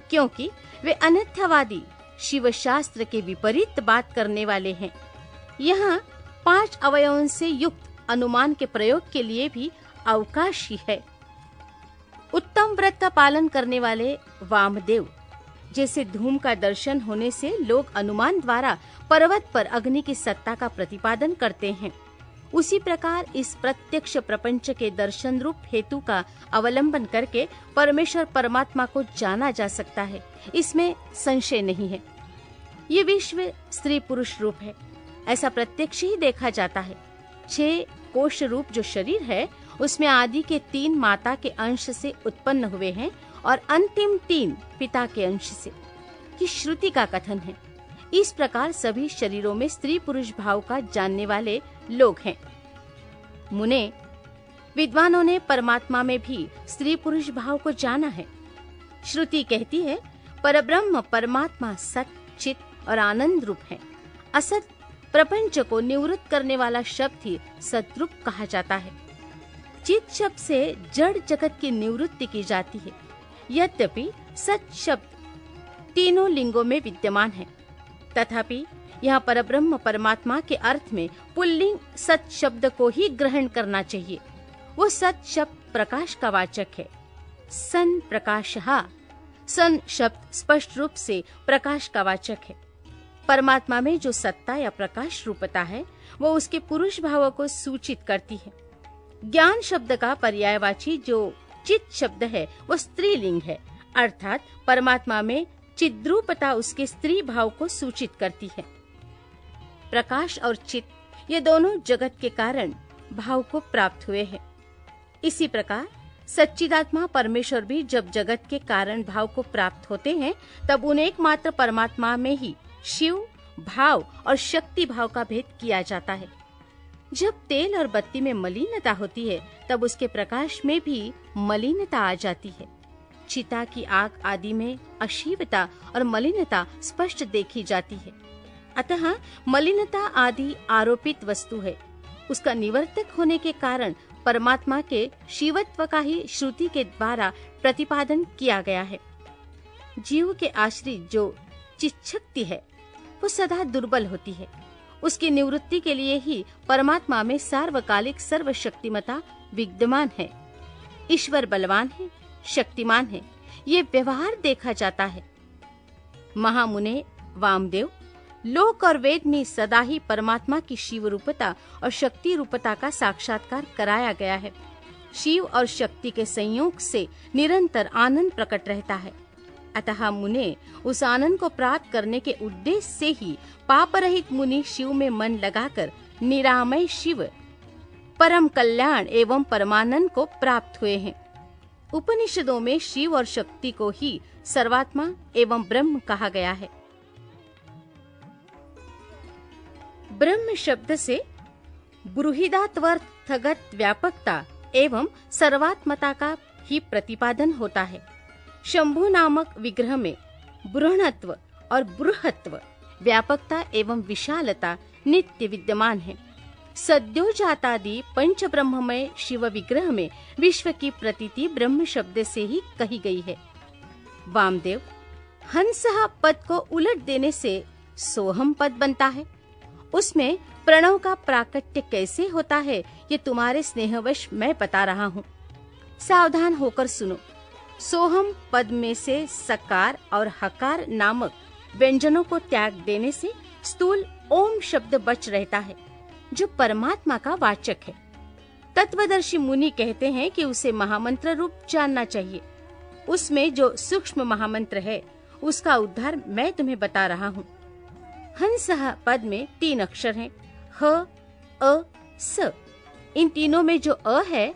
क्योंकि वे अनर्थवादी शिव शास्त्र के विपरीत बात करने वाले हैं। यहाँ 5 अवयवों से युक्त अनुमान के प्रयोग के लिए भी अवकाश ही है। उत्तम व्रत का पालन करने वाले वामदेव, जैसे धूम का दर्शन होने से लोग अनुमान द्वारा पर्वत पर अग्नि की सत्ता का प्रतिपादन करते हैं, उसी प्रकार इस प्रत्यक्ष प्रपंच के दर्शन रूप हेतु का अवलंबन करके परमेश्वर परमात्मा को जाना जा सकता है, इसमें संशय नहीं है। ये विश्व स्त्री पुरुष रूप है, ऐसा प्रत्यक्ष ही देखा जाता है। 6 कोश रूप जो शरीर है, उसमें आदि के 3 माता के अंश से उत्पन्न हुए हैं और अंतिम 3 पिता के अंश से, ये श्रुति का कथन है। इस प्रकार सभी शरीरों में स्त्री पुरुष भाव का जानने वाले लोग हैं। मुने, विद्वानों ने परमात्मा में भी स्त्री पुरुष भाव को जाना है। श्रुति कहती है, परब्रह्म परमात्मा सत, चित और आनंद रूप है। असत प्रपंच को निवृत्त करने वाला शब्द ही सद्रूप कहा जाता है। चित शब्द से जड़ जगत की निवृत्ति की जाती है। यद्यपि सत शब्द तीनों लिंगों में विद्यमान है, तथापि यहाँ परब्रह्म परमात्मा के अर्थ में पुल्लिंग सत शब्द को ही ग्रहण करना चाहिए। वो सत शब्द प्रकाश का वाचक है। सन प्रकाशः, सन शब्द स्पष्ट रूप से प्रकाश का वाचक है। परमात्मा में जो सत्ता या प्रकाश रूपता है वो उसके पुरुष भाव को सूचित करती है। ज्ञान शब्द का पर्यायवाची जो चित शब्द है वो स्त्रीलिंग है, अर्थात परमात्मा में चिद्रूपता उसके स्त्री भाव को सूचित करती है। प्रकाश और चित ये दोनों जगत के कारण भाव को प्राप्त हुए हैं। इसी प्रकार सच्चिदात्मा परमेश्वर भी जब जगत के कारण भाव को प्राप्त होते हैं तब उन एकमात्र परमात्मा में ही शिव भाव और शक्ति भाव का भेद किया जाता है। जब तेल और बत्ती में मलिनता होती है तब उसके प्रकाश में भी मलिनता आ जाती है। चिता की आग आदि में अशिवता और मलिनता स्पष्ट देखी जाती है। अतः मलिनता आदि आरोपित वस्तु है। उसका निवर्तक होने के कारण परमात्मा के शिवत्व का ही श्रुति के द्वारा प्रतिपादन किया गया है। जीव के आश्रित जो चित्शक्ति है वो सदा दुर्बल होती है। उसकी निवृत्ति के लिए ही परमात्मा में सार्वकालिक सर्वशक्तिमता विद्यमान है। ईश्वर बलवान है, शक्तिमान है, ये व्यवहार देखा जाता है। महामुने वामदेव लोक और वेद में सदा ही परमात्मा की शिव रूपता और शक्ति रूपता का साक्षात्कार कराया गया है। शिव और शक्ति के संयोग से निरंतर आनंद प्रकट रहता है। अतः मुने उस आनंद को प्राप्त करने के उद्देश्य से ही पाप रहित मुनि शिव में मन लगाकर निरामय शिव परम कल्याण एवं परमानंद को प्राप्त हुए हैं। उपनिषदों में शिव और शक्ति को ही सर्वात्मा एवं ब्रह्म कहा गया है। ब्रह्म शब्द से बृहदात्वर्थगत व्यापकता एवं सर्वात्मता का ही प्रतिपादन होता है। शंभु नामक विग्रह में बृहणत्व और बृहत्व व्यापकता एवं विशालता नित्य विद्यमान है। सद्योजातादि पंच ब्रह्ममय शिव विग्रह में विश्व की प्रतीति ब्रह्म शब्द से ही कही गई है। वामदेव हंसः पद को उलट देने से सोहम पद बनता है। उसमें प्रणव का प्राकट्य कैसे होता है ये तुम्हारे स्नेहवश मैं बता रहा हूँ। सावधान होकर सुनो। सोहम पद में से सकार और हकार नामक व्यंजनों को त्याग देने से स्थूल ओम शब्द बच रहता है जो परमात्मा का वाचक है। तत्वदर्शी मुनि कहते हैं कि उसे महामंत्र रूप जानना चाहिए। उसमें जो सूक्ष्म महामंत्र है उसका उद्धार मैं तुम्हें बता रहा हूँ। हंसः पद में 3 अक्षर हैं, ह, अ, स। इन तीनों में जो अ है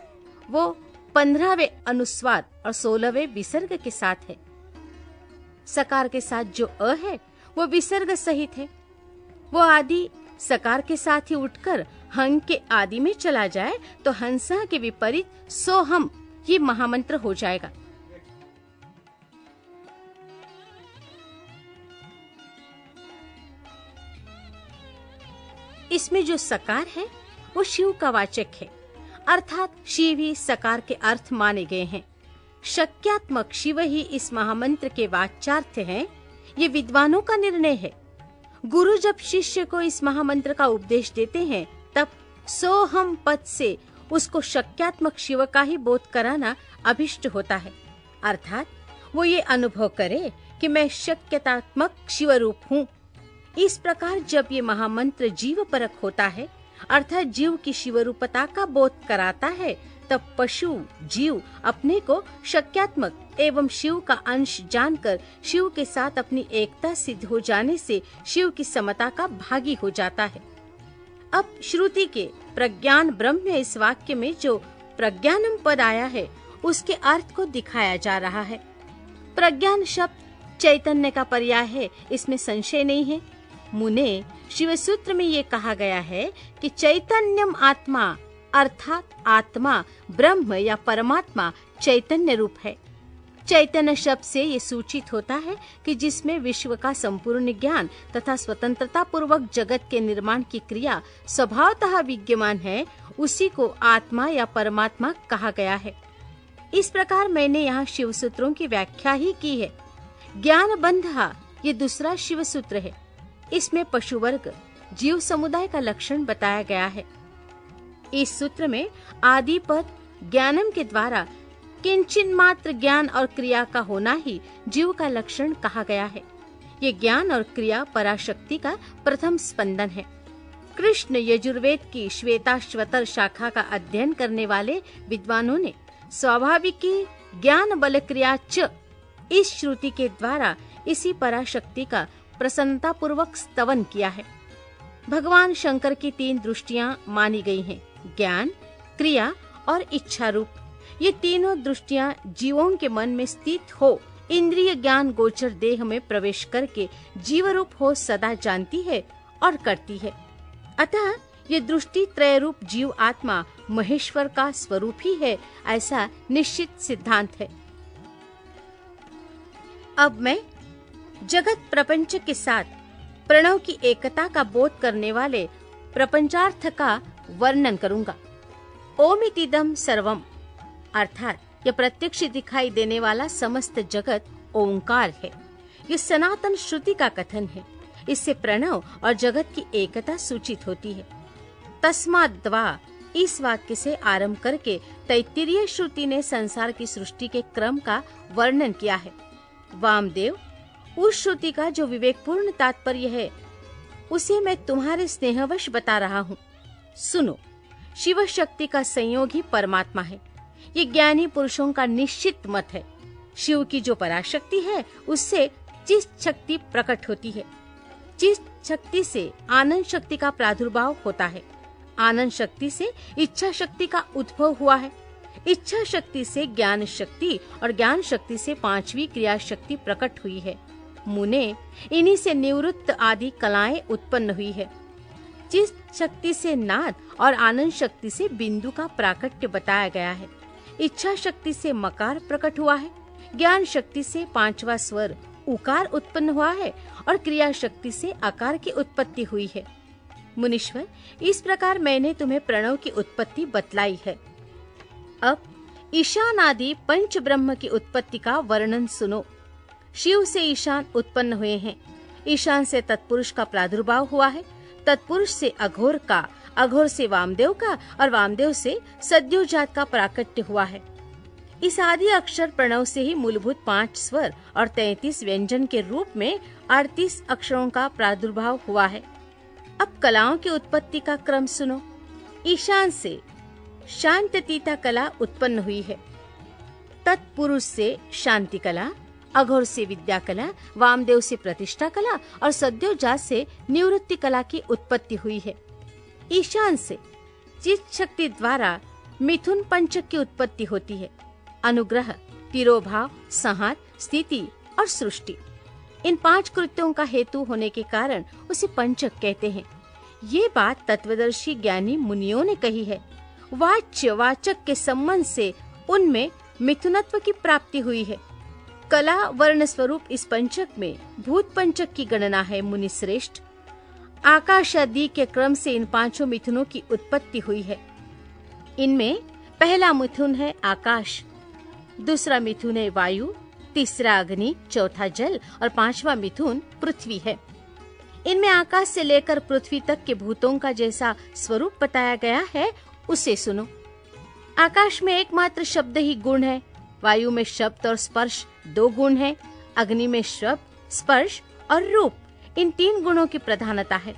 वो 15वें अनुस्वार और 16वें विसर्ग के साथ है। सकार के साथ जो अ है वो विसर्ग सहित है। वो आदि सकार के साथ ही उठकर हंग के आदि में चला जाए तो हंसा के विपरीत सोहम ये महामंत्र हो जाएगा। इसमें जो सकार है वो शिव का वाचक है, अर्थात शिव ही सकार के अर्थ माने गए हैं। शक्यात्मक शिव ही इस महामंत्र के वाच्यार्थ हैं। ये विद्वानों का निर्णय है। गुरु जब शिष्य को इस महामंत्र का उपदेश देते हैं तब सोहम पद से उसको शक्यात्मक शिव का ही बोध कराना अभिष्ट होता है। अर्थात वो ये अनुभव करे कि मैं शक्यतात्मक शिव रूप हूँ। इस प्रकार जब ये महामंत्र जीव परक होता है अर्थात जीव की शिवरूपता का बोध कराता है तब पशु जीव अपने को शक्यात्मक एवं शिव का अंश जानकर शिव के साथ अपनी एकता सिद्ध हो जाने से शिव की समता का भागी हो जाता है। अब श्रुति के प्रज्ञान ब्रह्म इस वाक्य में जो प्रज्ञानम पद आया है उसके अर्थ को दिखाया जा रहा है। प्रज्ञान शब्द चैतन्य का पर्याय है, इसमें संशय नहीं है। मुने शिव सूत्र में ये कहा गया है कि चैतन्यम आत्मा अर्थात आत्मा ब्रह्म या परमात्मा चैतन्य रूप है। चैतन्य शब्द से ये सूचित होता है कि जिसमें विश्व का संपूर्ण ज्ञान तथा स्वतंत्रता पूर्वक जगत के निर्माण की क्रिया स्वभावतः विद्यमान है, उसी को आत्मा या परमात्मा कहा गया है। इस प्रकार मैंने यहाँ शिव सूत्रों की व्याख्या ही की है। ज्ञान बंधा ये दूसरा शिव सूत्र है। इसमें पशु वर्ग जीव समुदाय का लक्षण बताया गया है। इस सूत्र में आदि पद ज्ञानम के द्वारा किंचिन मात्र ज्ञान और क्रिया का होना ही जीव का लक्षण कहा गया है। ये ज्ञान और क्रिया पराशक्ति का प्रथम स्पंदन है। कृष्ण यजुर्वेद की श्वेताश्वतर शाखा का अध्ययन करने वाले विद्वानों ने स्वाभाविकी ज्ञान बल क्रिया च इस श्रुति के द्वारा इसी पराशक्ति का प्रसन्नता पूर्वक स्तवन किया है। भगवान शंकर की 3 दृष्टियां मानी गई हैं, ज्ञान, क्रिया और इच्छा रूप। ये तीनों दृष्टियां जीवों के मन में स्थित हो इंद्रिय ज्ञान गोचर देह में प्रवेश करके जीव रूप हो सदा जानती है और करती है। अतः ये दृष्टि त्रय रूप जीव आत्मा महेश्वर का स्वरूप ही है, ऐसा निश्चित सिद्धांत है। अब मैं जगत प्रपंच के साथ प्रणव की एकता का बोध करने वाले प्रपंचार्थ का वर्णन करूंगा। ओमितिदम सर्वम अर्थात यह प्रत्यक्ष दिखाई देने वाला समस्त जगत ओंकार है। ये सनातन श्रुति का कथन है। इससे प्रणव और जगत की एकता सूचित होती है। तस्माद्वा इस वाक्य से आरंभ करके तैत्तिरीय श्रुति ने संसार की सृष्टि के क्रम का वर्णन किया है। वामदेव उस श्रुति का जो विवेकपूर्ण तात्पर्य है उसे मैं तुम्हारे स्नेहवश बता रहा हूँ। सुनो, शिव शक्ति का संयोग ही परमात्मा है। ये ज्ञानी पुरुषों का निश्चित मत है। शिव की जो पराशक्ति है उससे चित शक्ति प्रकट होती है। चित शक्ति से आनंद शक्ति का प्रादुर्भाव होता है। आनंद शक्ति से इच्छा शक्ति का उद्भव हुआ है। इच्छा शक्ति से ज्ञान शक्ति और ज्ञान शक्ति से 5वीं क्रिया शक्ति प्रकट हुई है। मुने इन्हीं से निवृत्त आदि कलाएं उत्पन्न हुई है। जिस शक्ति से नाद और आनंद शक्ति से बिंदु का प्राकट्य बताया गया है। इच्छा शक्ति से मकार प्रकट हुआ है। ज्ञान शक्ति से 5वां स्वर उकार उत्पन्न हुआ है और क्रिया शक्ति से आकार की उत्पत्ति हुई है। मुनीश्वर, इस प्रकार मैंने तुम्हें प्रणव की उत्पत्ति बतलाई है। अब ईशान आदि पंच ब्रह्म की उत्पत्ति का वर्णन सुनो। शिव से ईशान उत्पन्न हुए हैं। ईशान से तत्पुरुष का प्रादुर्भाव हुआ है। तत्पुरुष से अघोर का, अघोर से वामदेव का और वामदेव से सद्योजात का प्राकट्य हुआ है। इस आदि अक्षर प्रणव से ही मूलभूत 5 स्वर और 33 व्यंजन के रूप में 38 अक्षरों का प्रादुर्भाव हुआ है। अब कलाओं की उत्पत्ति का क्रम सुनो। ईशान से शांततीता कला उत्पन्न हुई है। तत्पुरुष से शांति कला, अघोर से विद्या कला, वामदेव से प्रतिष्ठा कला और सद्योजात से निवृत्ति कला की उत्पत्ति हुई है। ईशान से चित शक्ति द्वारा मिथुन पंचक की उत्पत्ति होती है। अनुग्रह, तिरोभाव, संहार, स्थिति और सृष्टि, इन 5 कृत्यों का हेतु होने के कारण उसे पंचक कहते हैं। ये बात तत्वदर्शी ज्ञानी मुनियों ने कही है। वाच्य वाचक के संबंध से उनमें मिथुनत्व की प्राप्ति हुई है। कला वर्ण स्वरूप इस पंचक में भूत पंचक की गणना है। मुनि श्रेष्ठ, आकाश आदि के क्रम से इन 5 मिथुनों की उत्पत्ति हुई है। इनमें पहला मिथुन है आकाश, दूसरा मिथुन है वायु, तीसरा अग्नि, चौथा जल और 5वां मिथुन पृथ्वी है। इनमें आकाश से लेकर पृथ्वी तक के भूतों का जैसा स्वरूप बताया गया है उसे सुनो। आकाश में एकमात्र शब्द ही गुण है। वायु में शब्द और स्पर्श 2 गुण है। अग्नि में शब्द, स्पर्श और रूप, इन 3 गुणों की प्रधानता है।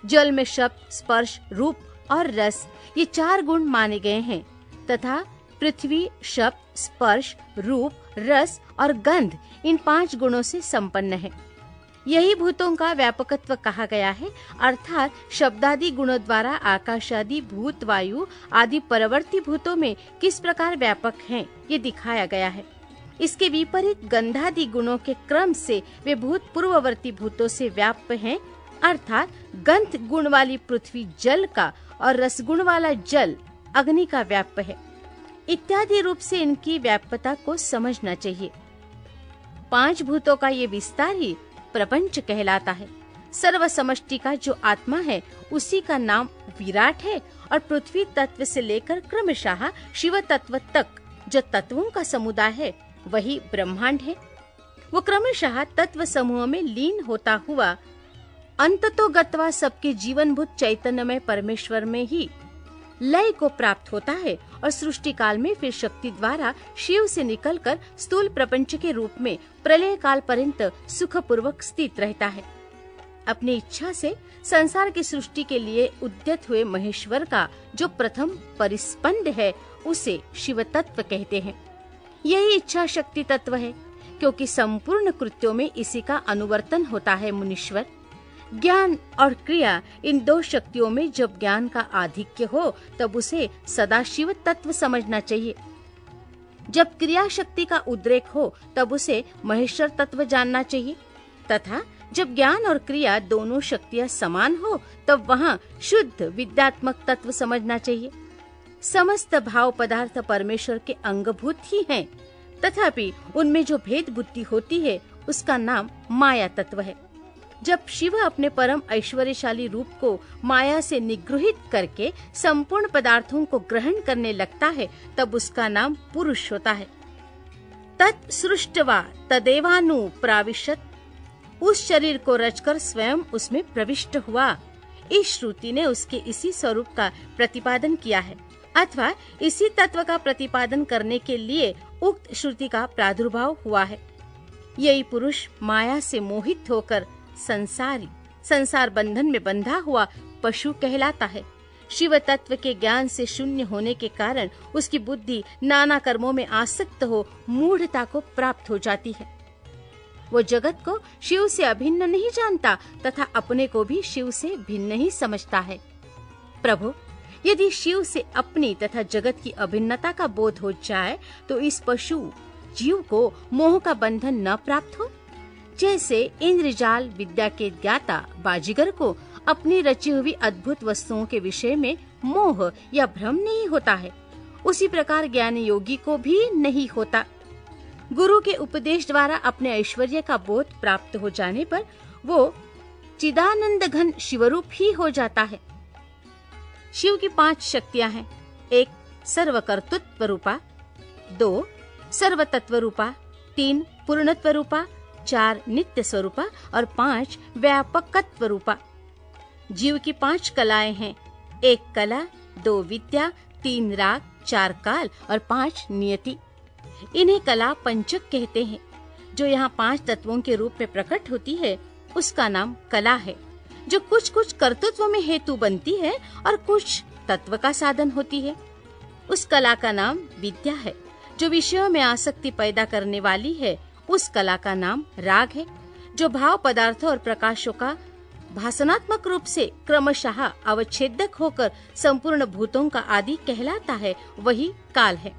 जल में शब्द, स्पर्श, रूप और रस, ये 4 गुण माने गए हैं तथा पृथ्वी शब्द, स्पर्श, रूप, रस और गंध, इन 5 गुणों से संपन्न है। यही भूतों का व्यापकत्व कहा गया है, अर्थात शब्दादि गुणों द्वारा आकाशादि भूत, वायु आदि परवर्ती भूतों में किस प्रकार व्यापक हैं, ये दिखाया गया है। इसके विपरीत गंधादि गुणों के क्रम से वे भूत पूर्ववर्ती भूतों से व्याप्त हैं, अर्थात गंध गुण वाली पृथ्वी जल का और रसगुण वाला जल अग्नि का व्याप्य है। इत्यादि रूप से इनकी व्याप्यता को समझना चाहिए। 5 भूतों का ये विस्तार ही प्रपंच कहलाता है। सर्व समष्टि का जो आत्मा है उसी का नाम विराट है और पृथ्वी तत्व से लेकर क्रमशः शिव तत्व तक जो तत्वों का समुदाय है वही ब्रह्मांड है। वो क्रमशः तत्व समूह में लीन होता हुआ अंततो गत्वा सबके जीवनभूत चैतन्यमय परमेश्वर में ही लय को प्राप्त होता है और सृष्टि काल में फिर शक्ति द्वारा शिव से निकलकर स्थूल प्रपंच के रूप में प्रलय काल पर्यंत सुखपूर्वक स्थित रहता है। अपनी इच्छा से संसार की सृष्टि के लिए उद्यत हुए महेश्वर का जो प्रथम परिस्पंद है उसे शिव तत्व कहते हैं। यही इच्छा शक्ति तत्व है, क्योंकि संपूर्ण कृत्यों में इसी का अनुवर्तन होता है। मुनीश्वर, ज्ञान और क्रिया इन 2 शक्तियों में जब ज्ञान का आधिक्य हो तब उसे सदाशिव तत्व समझना चाहिए। जब क्रिया शक्ति का उद्रेक हो तब उसे महेश्वर तत्व जानना चाहिए, तथा जब ज्ञान और क्रिया दोनों शक्तियां समान हो तब वहाँ शुद्ध विद्यात्मक तत्व समझना चाहिए। समस्त भाव पदार्थ परमेश्वर के अंगभूत ही हैं, तथापि उनमें जो भेद बुद्धि होती है उसका नाम माया तत्व है। जब शिव अपने परम ऐश्वर्यशाली रूप को माया से निगृहित करके संपूर्ण पदार्थों को ग्रहण करने लगता है तब उसका नाम पुरुष होता है। तत् सृष्टवा तदेवानु प्राविशत, उस शरीर को रचकर स्वयं उसमें प्रविष्ट हुआ। इस श्रुति ने उसके इसी स्वरूप का प्रतिपादन किया है, अथवा इसी तत्व का प्रतिपादन करने के लिए उक्त श्रुति का प्रादुर्भाव हुआ है। यही पुरुष माया से मोहित होकर संसार बंधन में बंधा हुआ पशु कहलाता है। शिव तत्व के ज्ञान से शून्य होने के कारण उसकी बुद्धि नाना कर्मों में आसक्त हो मूढ़ता को प्राप्त हो जाती है। वो जगत को शिव से अभिन्न नहीं जानता तथा अपने को भी शिव से भिन्न ही समझता है। प्रभु, यदि शिव से अपनी तथा जगत की अभिन्नता का बोध हो जाए तो इस पशु जीव को मोह का बंधन न प्राप्त हो। जैसे इंद्रजाल विद्या के ज्ञाता बाजीगर को अपनी रची हुई अद्भुत वस्तुओं के विषय में मोह या भ्रम नहीं होता है, उसी प्रकार ज्ञान योगी को भी नहीं होता। गुरु के उपदेश द्वारा अपने ऐश्वर्य का बोध प्राप्त हो जाने पर वो चिदानंद घन शिवरूप ही हो जाता है। शिव की 5 शक्तियां हैं। 1 सर्वकर्तृत्व रूपा, 2 सर्वतत्व रूपा, 3 पूर्णत्व रूपा, 4 नित्य स्वरूपा और 5 व्यापकत्व रूपा। जीव की 5 कलाएं हैं। 1 कला, 2 विद्या, 3 राग, 4 काल और 5 नियति। इन्हें कला पंचक कहते हैं। जो यहाँ 5 तत्वों के रूप में प्रकट होती है उसका नाम कला है, जो कुछ कुछ कर्तृत्व में हेतु बनती है और कुछ तत्व का साधन होती है। उस कला का नाम विद्या है, जो विषयों में आसक्ति पैदा करने वाली है। उस कला का नाम राग है, जो भाव पदार्थों और प्रकाशों का भासनात्मक रूप से क्रमशः अवच्छेदक होकर संपूर्ण भूतों का आदि कहलाता है। वही काल है।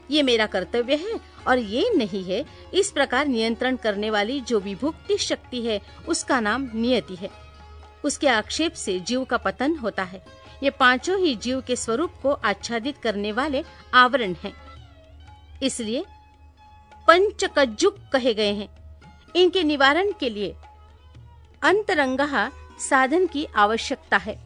ये मेरा कर्तव्य है और ये नहीं है, इस प्रकार नियंत्रण करने वाली जो विभुक्ति शक्ति है उसका नाम नियति है। उसके आक्षेप से जीव का पतन होता है। ये 5 ही जीव के स्वरूप को आच्छादित करने वाले आवरण हैं, इसलिए पंचकज्जुक कहे गए हैं। इनके निवारण के लिए अंतरंगः साधन की आवश्यकता है।